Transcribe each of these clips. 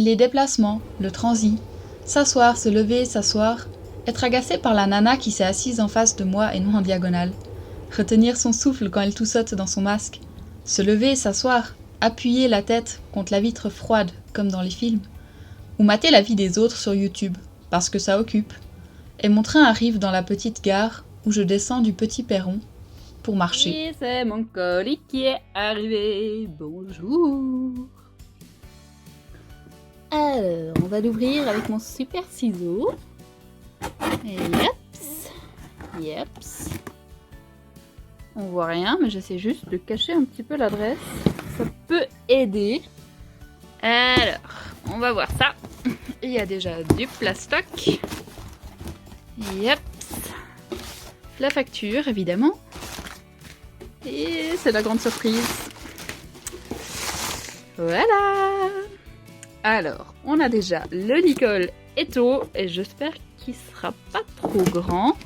Les déplacements, le transit, s'asseoir, se lever, s'asseoir, être agacé par la nana qui s'est assise en face de moi et non en diagonale, retenir son souffle quand elle toussote dans son masque, se lever, s'asseoir, appuyer la tête contre la vitre froide comme dans les films, ou mater la vie des autres sur YouTube, parce que ça occupe. Et mon train arrive dans la petite gare où je descends du petit perron pour marcher. Et c'est mon colis qui est arrivé, bonjour. Alors, on va l'ouvrir avec mon super ciseau. Et yeps. On voit rien, mais j'essaie juste de cacher un petit peu l'adresse. Ça peut aider. Alors, on va voir ça. Il y a déjà du plastoc. Yeps. La facture, évidemment. Et c'est la grande surprise. Voilà. Alors, on a déjà le Nicole Eto et j'espère qu'il sera pas trop grand.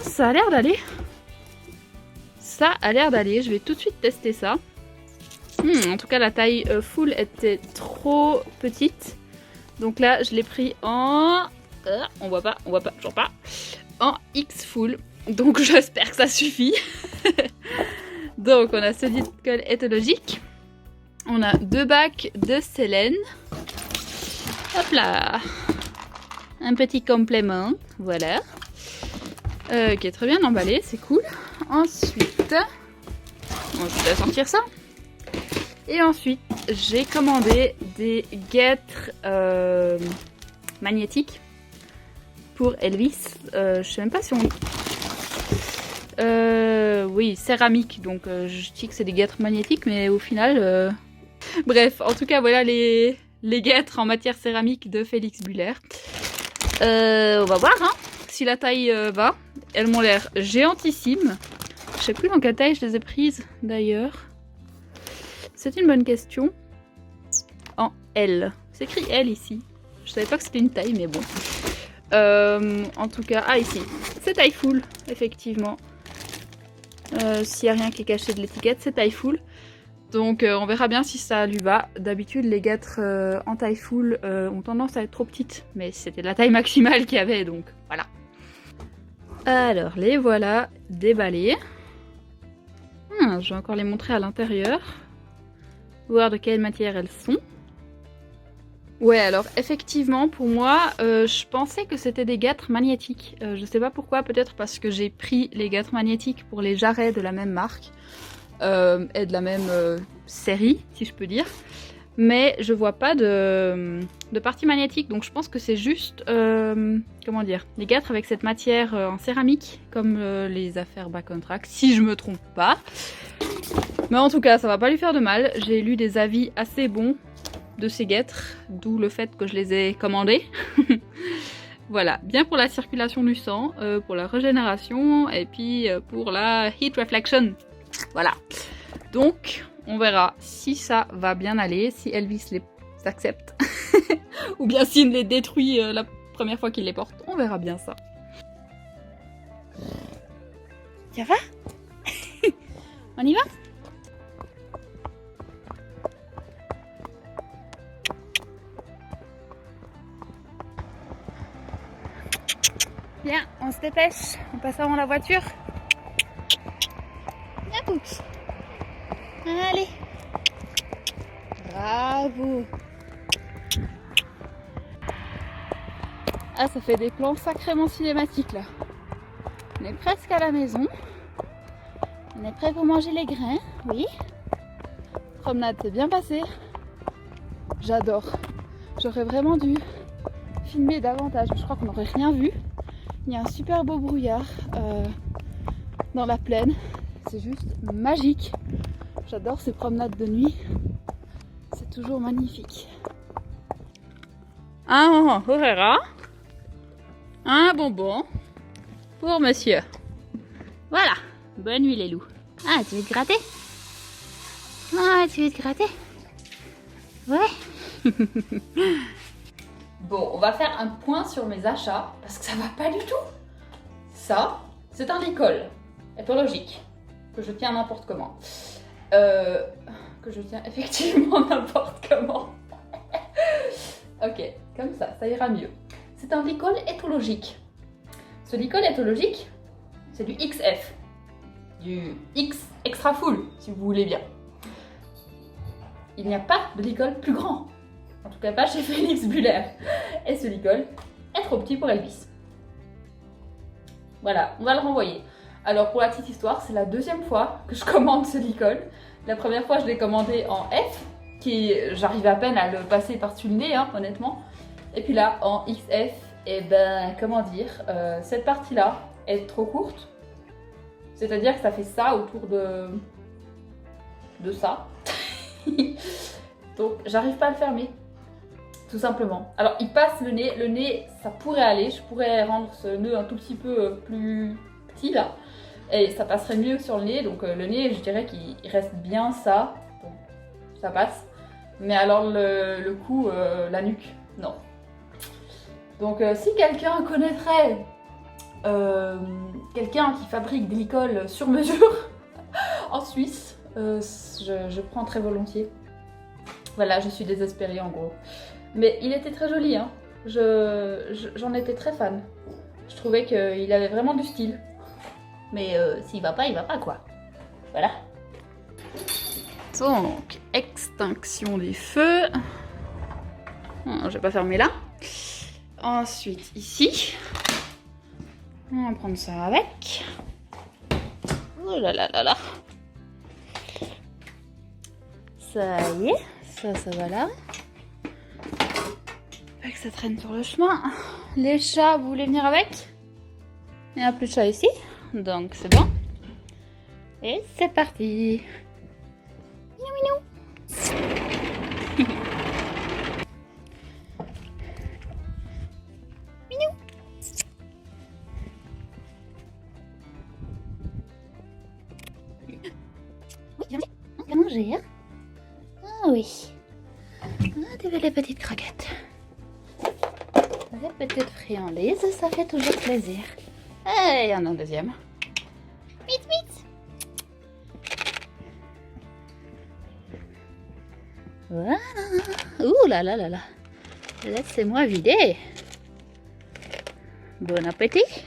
Ça a l'air d'aller. Je vais tout de suite tester ça. En tout cas, la taille full était trop petite. Donc là, je l'ai pris en... on voit pas, toujours pas. En X full. Donc j'espère que ça suffit. Donc on a ce Nicole éthologique. On a 2 bacs de Célène. Hop là. Un petit complément. Voilà. Qui est très bien emballé, c'est cool. Ensuite, je vais sortir ça. Et ensuite, j'ai commandé des guêtres magnétiques pour Elvis. Je sais même pas si on... oui, céramique, donc je dis que c'est des guêtres magnétiques, mais au final... Bref, en tout cas, voilà les guêtres en matière céramique de Félix Buller. On va voir si la taille va. Elles m'ont l'air géantissimes. Je sais plus dans quelle taille je les ai prises, d'ailleurs. C'est une bonne question. En L. C'est écrit L ici. Je savais pas que c'était une taille, mais bon. En tout cas, ici. C'est taille full, effectivement. S'il n'y a rien qui est caché de l'étiquette, c'est taille full. Donc on verra bien si ça lui va. D'habitude, les guêtres en taille full ont tendance à être trop petites. Mais c'était la taille maximale qu'il y avait, donc voilà. Alors, les voilà déballées. Je vais encore les montrer à l'intérieur. Voir de quelle matière elles sont. Ouais, alors effectivement, pour moi, je pensais que c'était des guêtres magnétiques. Je sais pas pourquoi, peut-être parce que j'ai pris les guêtres magnétiques pour les jarrets de la même marque et de la même série, si je peux dire. Mais je vois pas de partie magnétique, donc je pense que c'est juste, comment dire, les guêtres avec cette matière en céramique, comme les affaires Back on Track, si je me trompe pas. Mais en tout cas, ça va pas lui faire de mal. J'ai lu des avis assez bons de ces guêtres, d'où le fait que je les ai commandées. Voilà, bien pour la circulation du sang, pour la régénération et puis pour la heat reflection. Voilà. Donc, on verra si ça va bien aller, si Elvis les accepte. Ou bien s'il les détruit la première fois qu'il les porte. On verra bien ça. Ça va? On y va? Bien, on se dépêche, on passe avant la voiture. Bien, pouce. Allez. Bravo. Ah, ça fait des plans sacrément cinématiques là. On est presque à la maison. On est prêt pour manger les grains, oui. Promenade s'est bien passée. J'adore. J'aurais vraiment dû filmer davantage. Je crois qu'on n'aurait rien vu. Il y a un super beau brouillard dans la plaine. C'est juste magique. J'adore ces promenades de nuit. C'est toujours magnifique. Un horrera. Un bonbon pour monsieur. Voilà. Bonne nuit les loups. Ah, tu veux te gratter? Ah, tu veux te gratter? Ouais. Bon, on va faire un point sur mes achats parce que ça va pas du tout. Ça, c'est un Nicole éthologique que je tiens n'importe comment. Que je tiens effectivement n'importe comment. Ok, comme ça ira mieux. C'est un licol éthologique. Ce licol éthologique, c'est du XF. Du X extra full, si vous voulez bien. Il n'y a pas de licol plus grand. En tout cas pas chez Félix Buller. Et ce licol est trop petit pour Elvis. Voilà, on va le renvoyer. Alors pour la petite histoire, c'est la deuxième fois que je commande ce licol. La première fois, je l'ai commandé en F, j'arrivais à peine à le passer par-dessus le nez, hein, honnêtement. Et puis là, en XF, et ben, comment dire, cette partie-là est trop courte. C'est-à-dire que ça fait ça autour de ça. Donc, j'arrive pas à le fermer, tout simplement. Alors, il passe le nez, ça pourrait aller. Je pourrais rendre ce nœud un tout petit peu plus petit, là. Et ça passerait mieux sur le nez. Donc, le nez, je dirais qu'il reste bien ça. Bon, ça passe. Mais alors, le cou, la nuque, non. Donc, si quelqu'un connaîtrait quelqu'un qui fabrique des licols sur mesure en Suisse, je prends très volontiers. Voilà, je suis désespérée en gros. Mais il était très joli, hein. J'en étais très fan. Je trouvais qu'il avait vraiment du style. Mais s'il va pas, il va pas quoi. Voilà. Donc, extinction des feux. Je vais pas fermer là. Ensuite, ici. On va prendre ça avec. Oh là là là là. Ça y est, ça va là. Pas que ça traîne sur le chemin. Les chats, vous voulez venir avec? Il n'y a plus de chats ici, donc c'est bon. Et c'est parti. Minou minou. Minou. Oui, viens manger, hein? Ah oui. Ah, des belles petites croquettes. Les petites friandises, ça fait toujours plaisir. Et il y en a un deuxième. Vite, vite. Voilà. Ouh là là là là. Laissez-moi vider. Bon appétit.